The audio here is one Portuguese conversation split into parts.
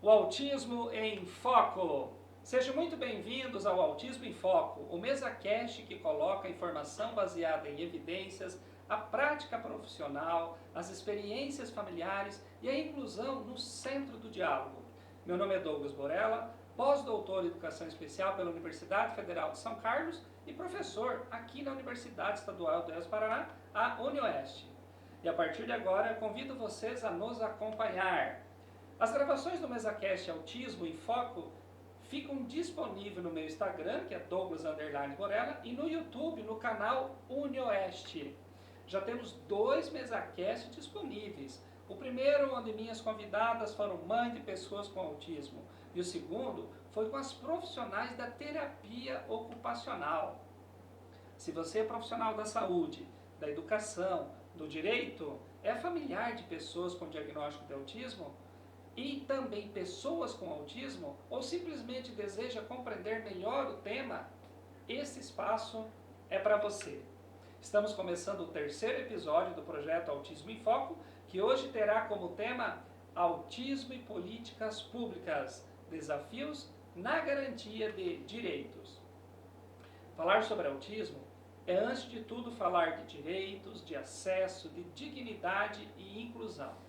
O Autismo em Foco. Sejam muito bem-vindos ao Autismo em Foco, o MesaCast que coloca a informação baseada em evidências, a prática profissional, as experiências familiares e a inclusão no centro do diálogo. Meu nome é Douglas Borella, pós-doutor em Educação Especial pela Universidade Federal de São Carlos e professor aqui na Universidade Estadual do Oeste do Paraná, a UniOeste. E a partir de agora eu convido vocês a nos acompanhar. As gravações do MesaCast Autismo em Foco ficam disponíveis no meu Instagram, que é Douglas_Borella, e no YouTube, no canal UniOeste. Já temos 2 MesaCast disponíveis. O primeiro, onde minhas convidadas foram mães de pessoas com autismo. E o segundo foi com as profissionais da terapia ocupacional. Se você é profissional da saúde, da educação, do direito, é familiar de pessoas com diagnóstico de autismo, e também pessoas com autismo, ou simplesmente deseja compreender melhor o tema, esse espaço é para você. Estamos começando o 3º episódio do projeto Autismo em Foco, que hoje terá como tema Autismo e Políticas Públicas, Desafios na Garantia de Direitos. Falar sobre autismo é, antes de tudo, falar de direitos, de acesso, de dignidade e inclusão.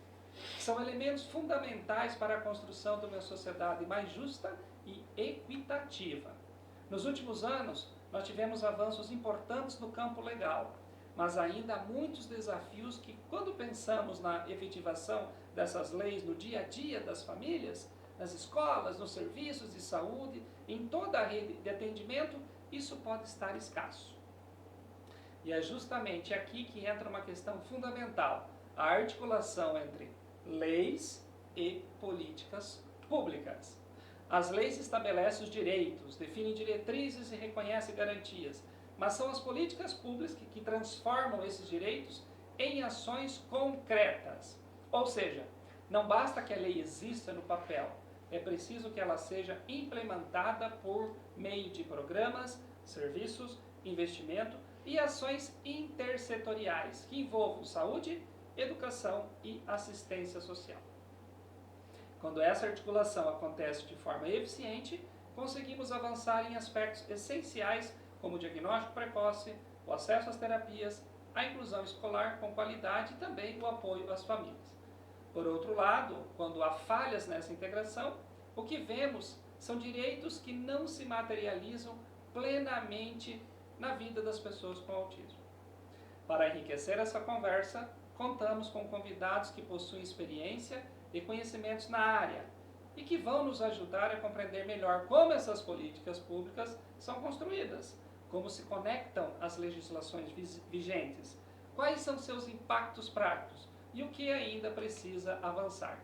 São elementos fundamentais para a construção de uma sociedade mais justa e equitativa. Nos últimos anos, nós tivemos avanços importantes no campo legal, mas ainda há muitos desafios que, quando pensamos na efetivação dessas leis no dia a dia das famílias, nas escolas, nos serviços de saúde, em toda a rede de atendimento, isso pode estar escasso. E é justamente aqui que entra uma questão fundamental, a articulação entre leis e políticas públicas. As leis estabelecem os direitos, definem diretrizes e reconhecem garantias, mas são as políticas públicas que transformam esses direitos em ações concretas. Ou seja, não basta que a lei exista no papel, é preciso que ela seja implementada por meio de programas, serviços, investimento e ações intersetoriais que envolvam saúde, educação e assistência social. Quando essa articulação acontece de forma eficiente, conseguimos avançar em aspectos essenciais como o diagnóstico precoce, o acesso às terapias, a inclusão escolar com qualidade e também o apoio às famílias. Por outro lado, quando há falhas nessa integração, o que vemos são direitos que não se materializam plenamente na vida das pessoas com autismo. Para enriquecer essa conversa, contamos com convidados que possuem experiência e conhecimentos na área e que vão nos ajudar a compreender melhor como essas políticas públicas são construídas, como se conectam às legislações vigentes, quais são seus impactos práticos e o que ainda precisa avançar.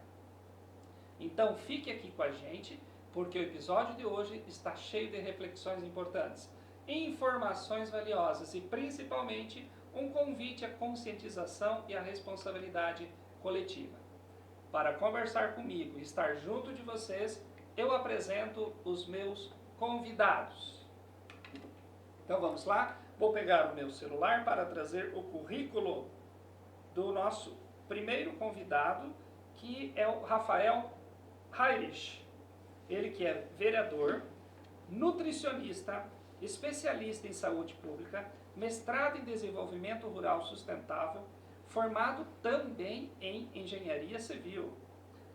Então fique aqui com a gente, porque o episódio de hoje está cheio de reflexões importantes, informações valiosas e principalmente um convite à conscientização e à responsabilidade coletiva. Para conversar comigo e estar junto de vocês, eu apresento os meus convidados. Então vamos lá, vou pegar o meu celular para trazer o currículo do nosso primeiro convidado, que é o Rafael Heinrich. Ele que é vereador, nutricionista, especialista em saúde pública, mestrado em desenvolvimento rural sustentável, formado também em engenharia civil.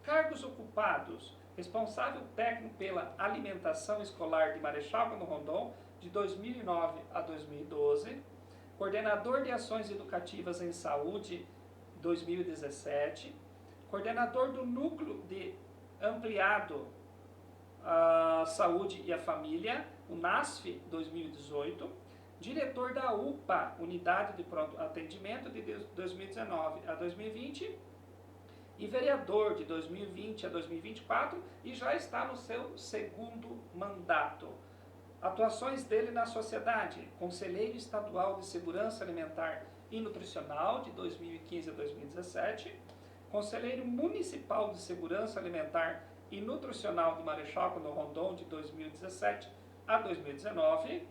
Cargos ocupados: responsável técnico pela alimentação escolar de Marechal Cândido Rondon, de 2009 a 2012, coordenador de ações educativas em saúde, 2017, coordenador do núcleo de ampliado a Saúde e a Família, o NASF 2018, diretor da UPA, Unidade de Pronto Atendimento, de 2019 a 2020, e vereador de 2020 a 2024, e já está no seu 2º mandato. Atuações dele na sociedade: conselheiro estadual de Segurança Alimentar e Nutricional, de 2015 a 2017, conselheiro municipal de Segurança Alimentar e Nutricional de Marechal Cândido Rondon, de 2017 a 2019,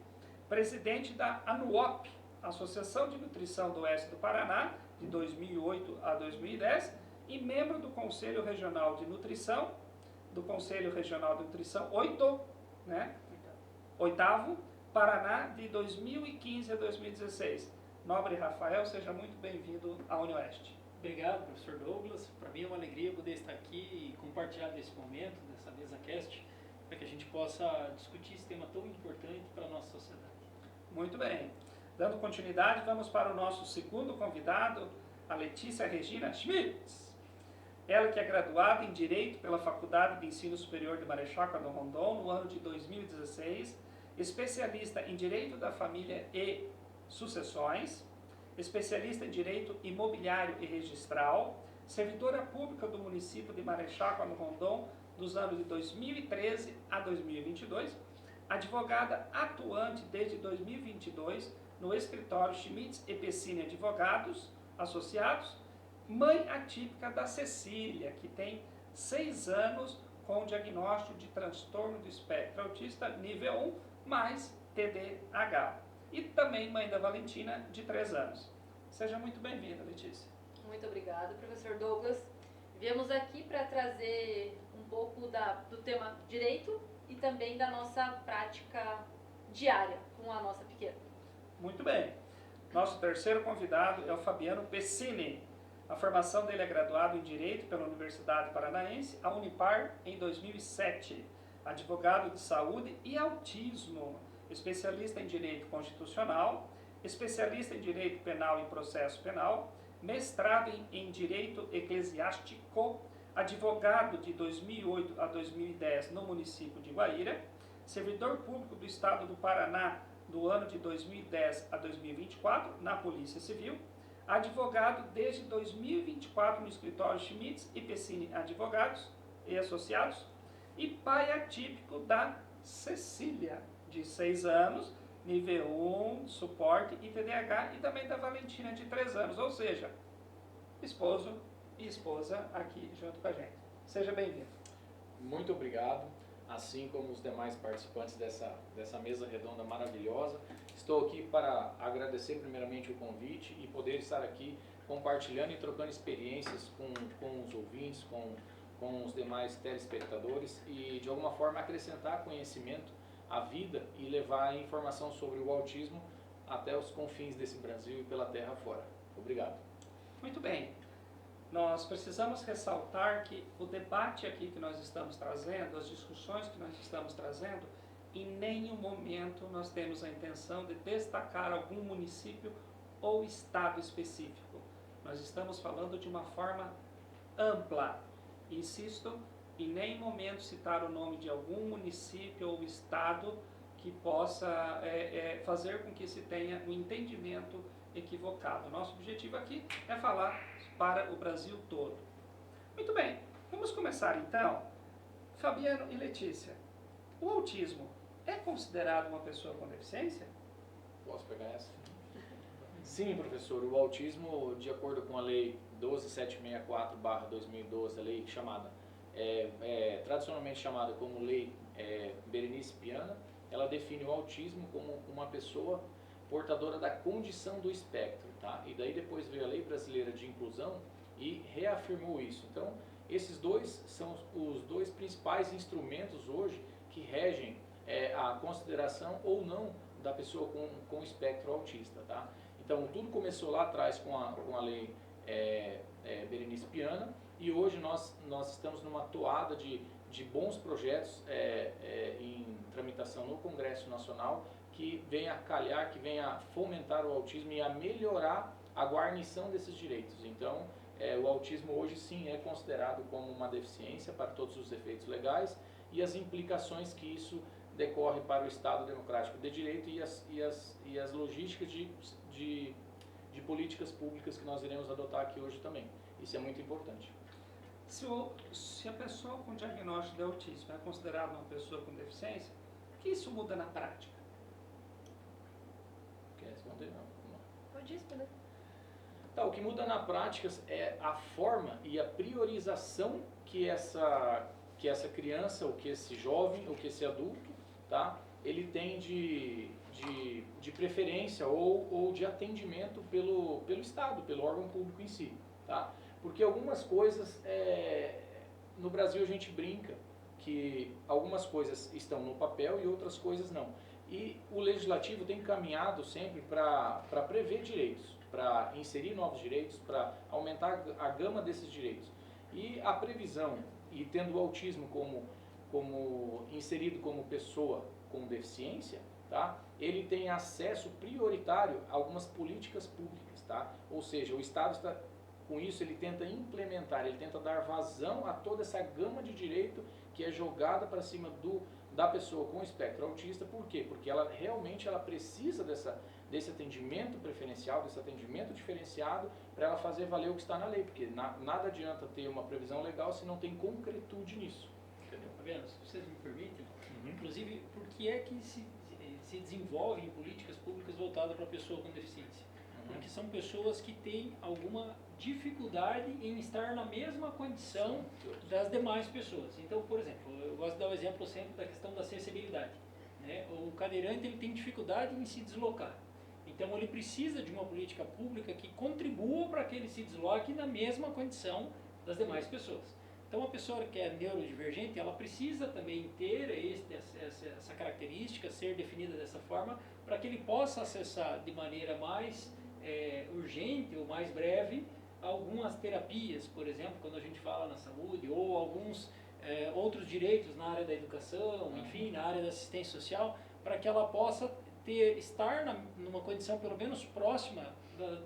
presidente da ANUOP, Associação de Nutrição do Oeste do Paraná, de 2008 a 2010, e membro do Conselho Regional de Nutrição do Conselho Regional de Nutrição, né? Oitavo, Paraná, de 2015 a 2016. Nobre Rafael, seja muito bem-vindo à UniOeste. Obrigado, professor Douglas. Para mim é uma alegria poder estar aqui e compartilhar desse momento, dessa mesa cast, para que a gente possa discutir esse tema tão importante para a nossa sociedade. Muito bem. Dando continuidade, vamos para o nosso segundo convidado, a Letícia Regina Schmitz. Ela que é graduada em Direito pela Faculdade de Ensino Superior de Marechal Cláudio Rondon no ano de 2016, especialista em Direito da Família e Sucessões, especialista em Direito Imobiliário e Registral, servidora pública do município de Marechal Cláudio Rondon dos anos de 2013 a 2022, advogada atuante desde 2022 no escritório Schmitz e Pessini Advogados Associados, mãe atípica da Cecília, que tem 6 anos com diagnóstico de transtorno do espectro autista nível 1, mais TDAH. E também mãe da Valentina, de 3 anos. Seja muito bem-vinda, Letícia. Muito obrigada, professor Douglas. Viemos aqui para trazer um pouco do tema direito e também da nossa prática diária com a nossa pequena. Muito bem. Nosso terceiro convidado é o Fabiano Pessini. A formação dele é graduado em Direito pela Universidade Paranaense, a Unipar, em 2007. Advogado de saúde e autismo, especialista em Direito Constitucional, especialista em Direito Penal e Processo Penal, mestrado em Direito Eclesiástico, advogado de 2008 a 2010 no município de Guaíra, servidor público do Estado do Paraná do ano de 2010 a 2024 na Polícia Civil, advogado desde 2024 no escritório Schmitz e Pessini Advogados e Associados, e pai atípico da Cecília, de 6 anos, nível 1, suporte e TDAH, e também da Valentina, de 3 anos, ou seja, esposo e esposa aqui junto com a gente. Seja bem-vindo. Muito obrigado, assim como os demais participantes dessa mesa redonda maravilhosa. Estou aqui para agradecer primeiramente o convite e poder estar aqui compartilhando e trocando experiências com os ouvintes, com os demais telespectadores e de alguma forma acrescentar conhecimento à vida e levar informação sobre o autismo até os confins desse Brasil e pela terra fora. Obrigado. Muito bem. Nós precisamos ressaltar que o debate aqui que nós estamos trazendo, as discussões que nós estamos trazendo, em nenhum momento nós temos a intenção de destacar algum município ou estado específico. Nós estamos falando de uma forma ampla. Insisto, em nenhum momento citar o nome de algum município ou estado que possa fazer com que se tenha um entendimento equivocado. Nosso objetivo aqui é falar para o Brasil todo. Muito bem, vamos começar então. Fabiano e Letícia, o autismo é considerado uma pessoa com deficiência? Posso pegar essa? Sim, professor. O autismo, de acordo com a Lei 12764/2012, a lei chamada, tradicionalmente chamada como Lei Berenice Piana, ela define o autismo como uma pessoa portadora da condição do espectro, tá? E daí depois veio a Lei Brasileira de Inclusão e reafirmou isso. Então, esses dois são os dois principais instrumentos hoje que regem a consideração ou não da pessoa com espectro autista, tá? Então, tudo começou lá atrás com a Lei Berenice Piana e hoje nós estamos numa toada de bons projetos em tramitação no Congresso Nacional que venha a calhar, que venha a fomentar o autismo e a melhorar a guarnição desses direitos. Então, o autismo hoje sim é considerado como uma deficiência para todos os efeitos legais e as implicações que isso decorre para o Estado Democrático de Direito e as logísticas de políticas públicas que nós iremos adotar aqui hoje também. Isso é muito importante. Se a pessoa com diagnóstico de autismo é considerada uma pessoa com deficiência, o que isso muda na prática? Quer responder? Não. Pode responder. Tá, o que muda na prática é a forma e a priorização que essa criança, ou que esse jovem, ou que esse adulto, tá, ele tem de preferência ou de atendimento pelo Estado, pelo órgão público em si, tá? Porque algumas coisas, no Brasil a gente brinca que algumas coisas estão no papel e outras coisas não. E o legislativo tem caminhado sempre para prever direitos, para inserir novos direitos, para aumentar a gama desses direitos. E a previsão, e tendo o autismo como inserido como pessoa com deficiência, tá? Ele tem acesso prioritário a algumas políticas públicas, tá? Ou seja, o Estado está, com isso ele tenta implementar, ele tenta dar vazão a toda essa gama de direito que é jogada para cima da pessoa com espectro autista. Por quê? Porque ela realmente precisa desse atendimento preferencial, desse atendimento diferenciado para ela fazer valer o que está na lei, porque nada adianta ter uma previsão legal se não tem concretude nisso. Entendeu? Fabiano, se vocês me permitem, inclusive, por que é que se desenvolvem políticas públicas voltadas para a pessoa com deficiência? Porque são pessoas que têm alguma dificuldade em estar na mesma condição das demais pessoas. Então, por exemplo, eu gosto de dar o exemplo sempre da questão da acessibilidade, né? O cadeirante ele tem dificuldade em se deslocar. Então, ele precisa de uma política pública que contribua para que ele se desloque na mesma condição das demais pessoas. Então, a pessoa que é neurodivergente, ela precisa também ter essa característica, ser definida dessa forma, para que ele possa acessar de maneira mais urgente ou mais breve algumas terapias, por exemplo, quando a gente fala na saúde, ou alguns outros direitos na área da educação, enfim, na área da assistência social, para que ela possa estar numa condição pelo menos próxima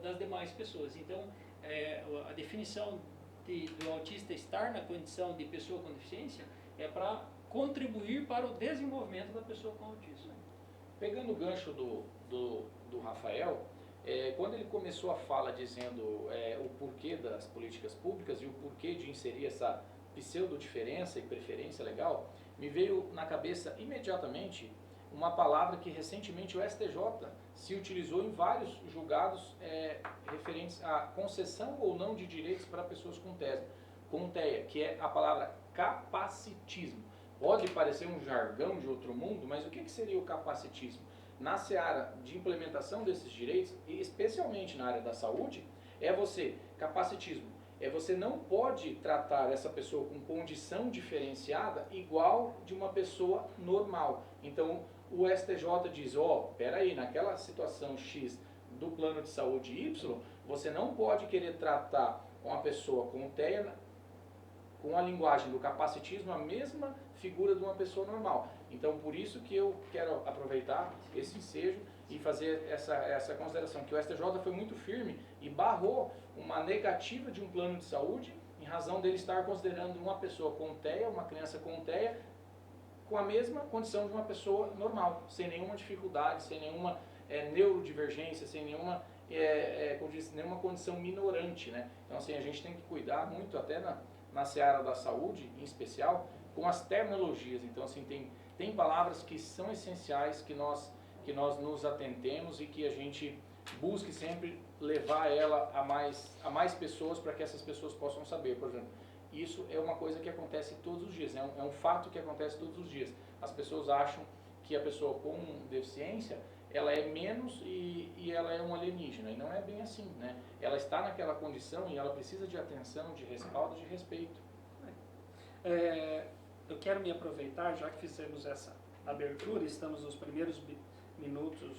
das demais pessoas. Então, a definição do autista estar na condição de pessoa com deficiência é para contribuir para o desenvolvimento da pessoa com autismo. Pegando o gancho do Rafael, quando ele começou a fala dizendo o porquê das políticas públicas e o porquê de inserir essa pseudo-diferença e preferência legal, me veio na cabeça imediatamente uma palavra que recentemente o STJ se utilizou em vários julgados referentes à concessão ou não de direitos para pessoas com TEA, que é a palavra capacitismo. Pode parecer um jargão de outro mundo, mas o que seria o capacitismo? Na seara de implementação desses direitos, e especialmente na área da saúde, capacitismo, você não pode tratar essa pessoa com condição diferenciada igual de uma pessoa normal. Então, o STJ diz, peraí, naquela situação X do plano de saúde Y, você não pode querer tratar uma pessoa com TEA com a linguagem do capacitismo, a mesma figura de uma pessoa normal. Então, por isso que eu quero aproveitar esse ensejo e fazer essa consideração, que o STJ foi muito firme e barrou uma negativa de um plano de saúde em razão dele estar considerando uma pessoa com TEA, uma criança com TEA, com a mesma condição de uma pessoa normal, sem nenhuma dificuldade, sem nenhuma neurodivergência, sem nenhuma, como disse, nenhuma condição minorante, né? Então, assim, a gente tem que cuidar muito, até na seara da saúde, em especial, com as terminologias. Então, assim, tem palavras que são essenciais, que nós nos atentemos e que a gente busque sempre levar ela a mais pessoas, para que essas pessoas possam saber. Por exemplo, isso é uma coisa que acontece todos os dias, é um fato que acontece todos os dias. As pessoas acham que a pessoa com deficiência, ela é menos e ela é um alienígena, e não é bem assim, né? Ela está naquela condição e ela precisa de atenção, de respaldo, de respeito. Eu quero me aproveitar, já que fizemos essa abertura, estamos nos primeiros minutos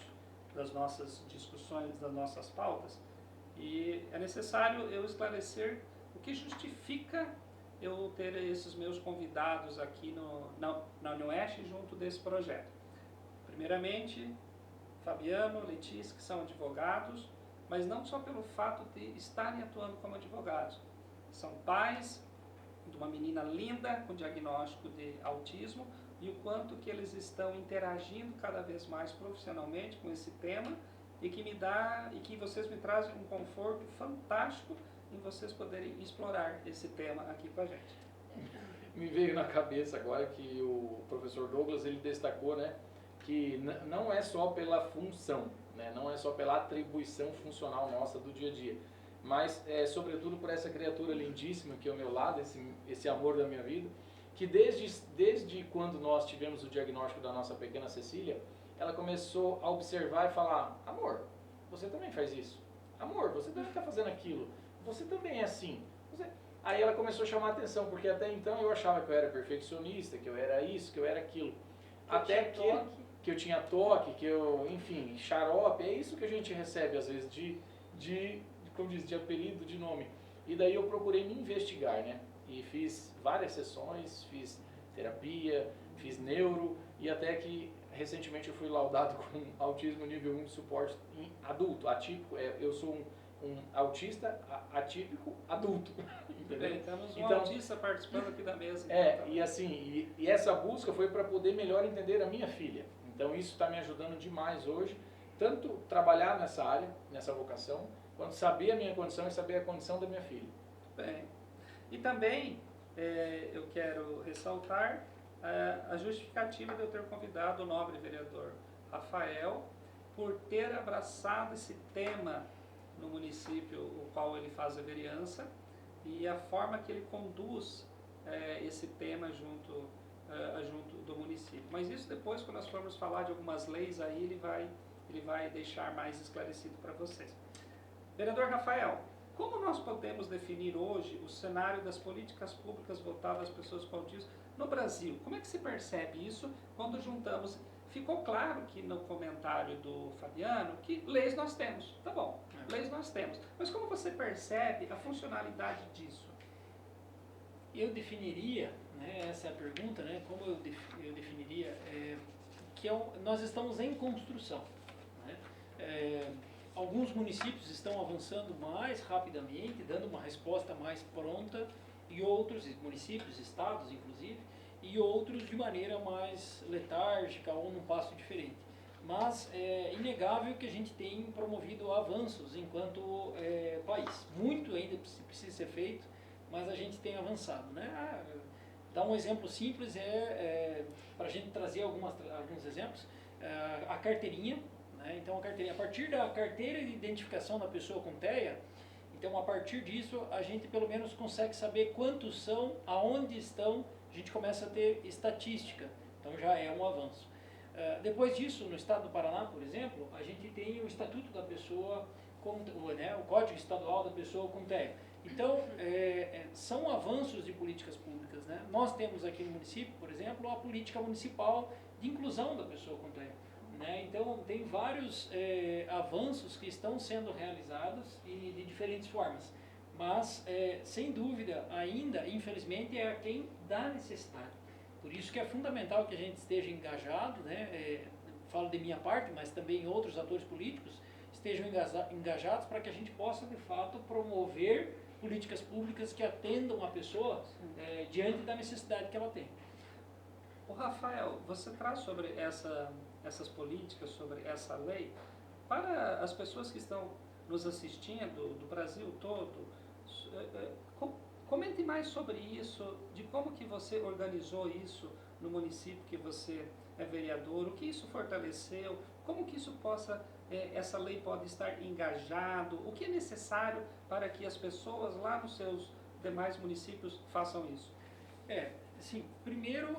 das nossas discussões, das nossas pautas, e é necessário eu esclarecer o que justifica eu ter esses meus convidados aqui na UniOeste junto desse projeto. Primeiramente, Fabiano, Letícia, que são advogados, mas não só pelo fato de estarem atuando como advogados. São pais de uma menina linda com diagnóstico de autismo, e o quanto que eles estão interagindo cada vez mais profissionalmente com esse tema, e que vocês me trazem um conforto fantástico em vocês poderem explorar esse tema aqui com a gente. Me veio na cabeça agora que o professor Douglas, ele destacou, né, que não é só pela função, né, não é só pela atribuição funcional nossa do dia a dia, mas sobretudo por essa criatura lindíssima que é ao meu lado, esse amor da minha vida, que desde quando nós tivemos o diagnóstico da nossa pequena Cecília, ela começou a observar e falar, amor, você também faz isso, amor, você também está fazendo aquilo, você também é assim. Aí ela começou a chamar a atenção, porque até então eu achava que eu era perfeccionista, que eu era isso, que eu era aquilo. Até que eu tinha toque, que eu, enfim, xarope, é isso que a gente recebe às vezes como diz, de apelido, de nome. E daí eu procurei me investigar, né? E fiz várias sessões, fiz terapia, fiz neuro, e até que recentemente eu fui laudado com autismo nível 1 de suporte em adulto, atípico. Eu sou um autista atípico adulto. Entendeu? Temos um Então, autista participando aqui da mesa. e assim, e essa busca foi para poder melhor entender a minha filha. Então isso está me ajudando demais hoje, tanto trabalhar nessa área, nessa vocação, quanto saber a minha condição e saber a condição da minha filha. Bem, e também eu quero ressaltar a justificativa de eu ter convidado o nobre vereador Rafael por ter abraçado esse tema no município o qual ele faz a vereança e a forma que ele conduz esse tema junto do município. Mas isso depois, quando nós formos falar de algumas leis, aí ele vai deixar mais esclarecido para vocês. Vereador Rafael, como nós podemos definir hoje o cenário das políticas públicas voltadas às pessoas com autismo no Brasil? Como é que se percebe isso quando juntamos? Ficou claro que no comentário do Fabiano que leis nós temos, tá bom, leis nós temos, mas como você percebe a funcionalidade disso? Eu definiria, né, essa é a pergunta, né, como eu definiria, que nós estamos em construção. Né? Alguns municípios estão avançando mais rapidamente, dando uma resposta mais pronta, e outros municípios, estados inclusive, e outros de maneira mais letárgica ou num passo diferente. Mas é inegável que a gente tem promovido avanços enquanto país. Muito ainda precisa ser feito, mas a gente tem avançado. Né? Dar um exemplo simples para a gente trazer alguns exemplos, a carteirinha. Né? Então, a partir da carteira de identificação da pessoa com TEA, então a partir disso a gente pelo menos consegue saber quantos são, aonde estão, a gente começa a ter estatística, então já é um avanço. Depois disso, no estado do Paraná, por exemplo, a gente tem o Estatuto da Pessoa, o Código Estadual da Pessoa com TEA. Então, são avanços de políticas públicas. Né? Nós temos aqui no município, por exemplo, a política municipal de inclusão da pessoa com TEA. Né? Então, tem vários avanços que estão sendo realizados e de diferentes formas. Mas, sem dúvida, ainda, infelizmente, é a quem dá necessidade. Por isso que é fundamental que a gente esteja engajado, né? Falo de minha parte, mas também outros atores políticos estejam engajados para que a gente possa, de fato, promover políticas públicas que atendam a pessoa diante da necessidade que ela tem. O Rafael, você traz sobre essas políticas, sobre essa lei, para as pessoas que estão nos assistindo do Brasil todo, comente mais sobre isso, de como que você organizou isso no município que você é vereador, o que isso fortaleceu, como que isso essa lei pode estar engajado, o que é necessário para que as pessoas lá nos seus demais municípios façam isso? Sim, primeiro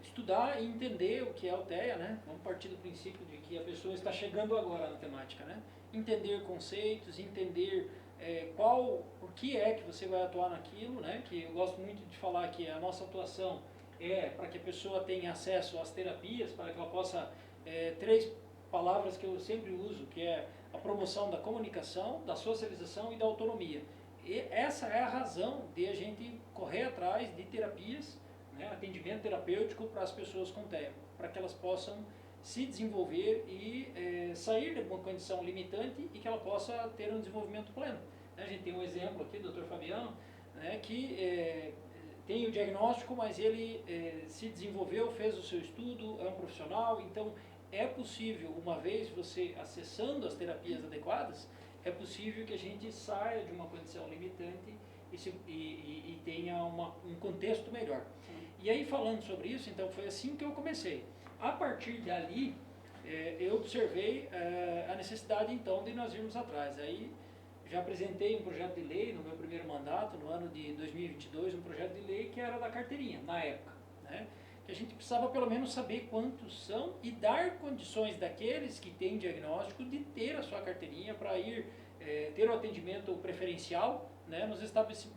estudar e entender o que é o TEA, né? Vamos partir do princípio de que a pessoa está chegando agora na temática, né? Entender conceitos, entender por que é que você vai atuar naquilo, né? Que eu gosto muito de falar que a nossa atuação é para que a pessoa tenha acesso às terapias, para que ela possa, 3 palavras que eu sempre uso, que é a promoção da comunicação, da socialização e da autonomia. E essa é a razão de a gente correr atrás de terapias, né? Atendimento terapêutico para as pessoas com TEA, para que elas possam se desenvolver e sair de uma condição limitante e que ela possa ter um desenvolvimento pleno. A gente tem um exemplo aqui do Dr. Fabiano, né, que tem o diagnóstico, mas ele se desenvolveu, fez o seu estudo, é um profissional, então é possível, uma vez você acessando as terapias adequadas, é possível que a gente saia de uma condição limitante e tenha um contexto melhor. E aí, falando sobre isso, então foi assim que eu comecei. A partir dali, eu observei a necessidade, então, de nós irmos atrás. Aí, já apresentei um projeto de lei no meu primeiro mandato, no ano de 2022, um projeto de lei que era da carteirinha, na época. Né? Que a gente precisava, pelo menos, saber quantos são e dar condições daqueles que têm diagnóstico de ter a sua carteirinha para ir ter o atendimento preferencial, né, nos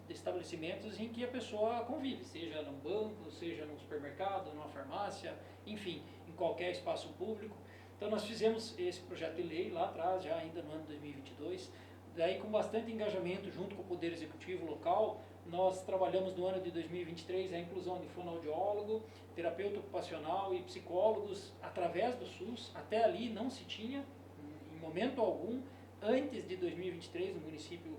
estabelecimentos em que a pessoa convive, seja num banco, seja num supermercado, numa farmácia, enfim, em qualquer espaço público. Então nós fizemos esse projeto de lei lá atrás, já ainda no ano 2022, daí com bastante engajamento junto com o Poder Executivo local. Nós trabalhamos no ano de 2023 a inclusão de fonoaudiólogo, terapeuta ocupacional e psicólogos através do SUS. Até ali não se tinha, em momento algum, antes de 2023, no município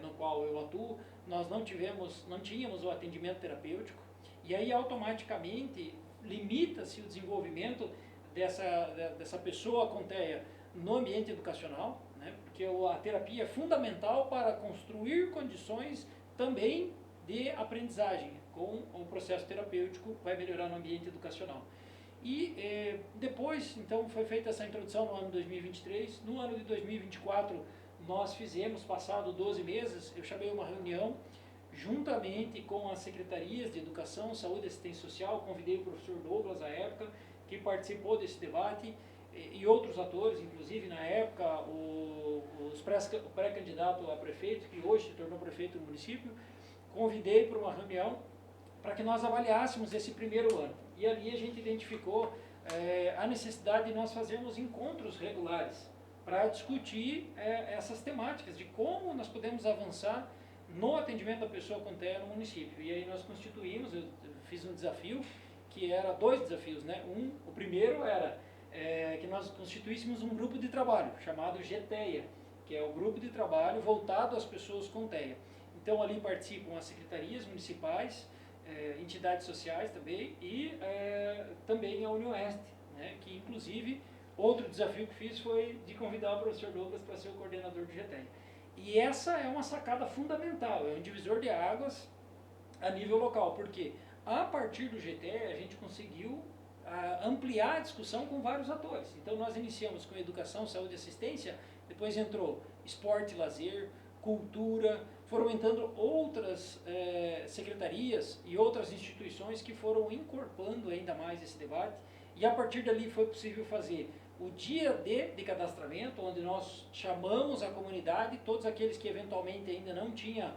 no qual eu atuo, nós não tínhamos o atendimento terapêutico, e aí automaticamente limita-se o desenvolvimento dessa pessoa com TEA no ambiente educacional, né, porque a terapia é fundamental para construir condições também de aprendizagem. Com o processo terapêutico vai melhorar no ambiente educacional. E depois, então, foi feita essa introdução no ano de 2023. No ano de 2024, nós fizemos, passado 12 meses, eu chamei uma reunião juntamente com as secretarias de Educação, Saúde e Assistência Social, convidei o professor Douglas, à época, que participou desse debate, e outros atores, inclusive na época o pré-candidato a prefeito, que hoje se tornou prefeito do município, convidei para uma reunião para que nós avaliássemos esse primeiro ano. E ali a gente identificou a necessidade de nós fazermos encontros regulares para discutir essas temáticas, de como nós podemos avançar no atendimento da pessoa com TEA no município. E aí nós constituímos, eu fiz um desafio, que era 2 desafios, né? O primeiro era que nós constituíssemos um grupo de trabalho, chamado GTEA, que é o grupo de trabalho voltado às pessoas com TEA. Então ali participam as secretarias municipais, entidades sociais também, e também a Unioeste, né? Que inclusive outro desafio que fiz foi de convidar o professor Douglas para ser o coordenador do GTEA. E essa é uma sacada fundamental, é um divisor de águas a nível local, porque a partir do GTEA a gente conseguiu ampliar a discussão com vários atores. Então nós iniciamos com educação, saúde e assistência, depois entrou esporte, lazer, cultura, foram entrando outras secretarias e outras instituições que foram incorporando ainda mais esse debate, e a partir dali foi possível fazer o dia de cadastramento, onde nós chamamos a comunidade, todos aqueles que eventualmente ainda não tinham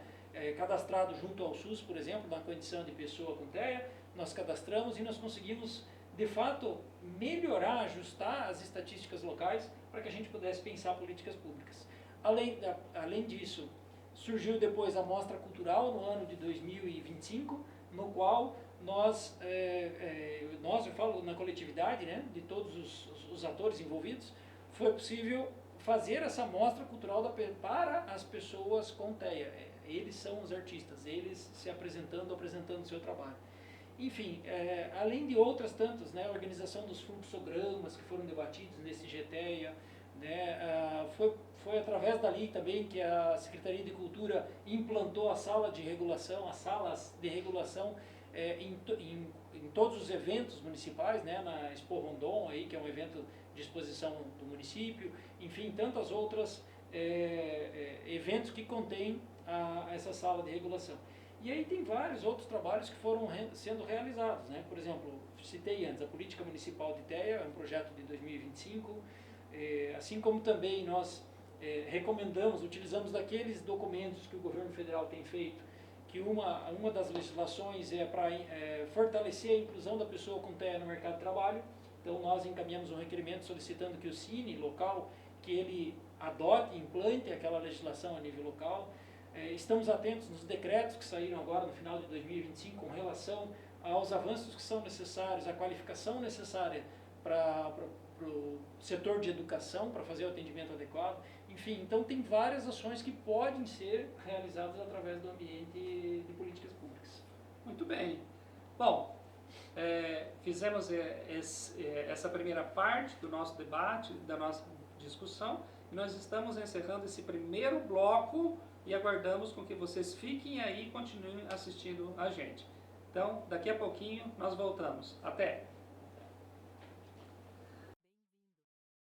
cadastrado junto ao SUS, por exemplo, na condição de pessoa com TEA, nós cadastramos e nós conseguimos, de fato, melhorar, ajustar as estatísticas locais para que a gente pudesse pensar políticas públicas. Além disso, surgiu depois a Mostra Cultural no ano de 2025, no qual nós, eu falo na coletividade, né, de todos os atores envolvidos, foi possível fazer essa mostra cultural para as pessoas com TEA. Eles são os artistas, eles se apresentando o seu trabalho. Enfim, além de outras tantas, né, a organização dos fluxogramas que foram debatidos nesse GTEA, né, foi através dali também que a Secretaria de Cultura implantou a sala de regulação, as salas de regulação em todos os eventos municipais, né, na Expo Rondon, aí, que é um evento de exposição do município, enfim, tantas outras eventos que contêm essa sala de regulação. E aí tem vários outros trabalhos que foram sendo realizados, né? Por exemplo, citei antes, a Política Municipal de TEA, é um projeto de 2025, assim como também nós utilizamos daqueles documentos que o governo federal tem feito, que uma das legislações é para fortalecer a inclusão da pessoa com TEA no mercado de trabalho. Então nós encaminhamos um requerimento solicitando que o Cine local, que ele adote e implante aquela legislação a nível local. Estamos atentos nos decretos que saíram agora no final de 2025 com relação aos avanços que são necessários, a qualificação necessária para o setor de educação, para fazer o atendimento adequado. Enfim, então tem várias ações que podem ser realizadas através do ambiente de políticas públicas. Muito bem. Bom, fizemos essa primeira parte do nosso debate, da nossa discussão, e nós estamos encerrando esse primeiro bloco e aguardamos com que vocês fiquem aí e continuem assistindo a gente. Então, daqui a pouquinho nós voltamos. Até!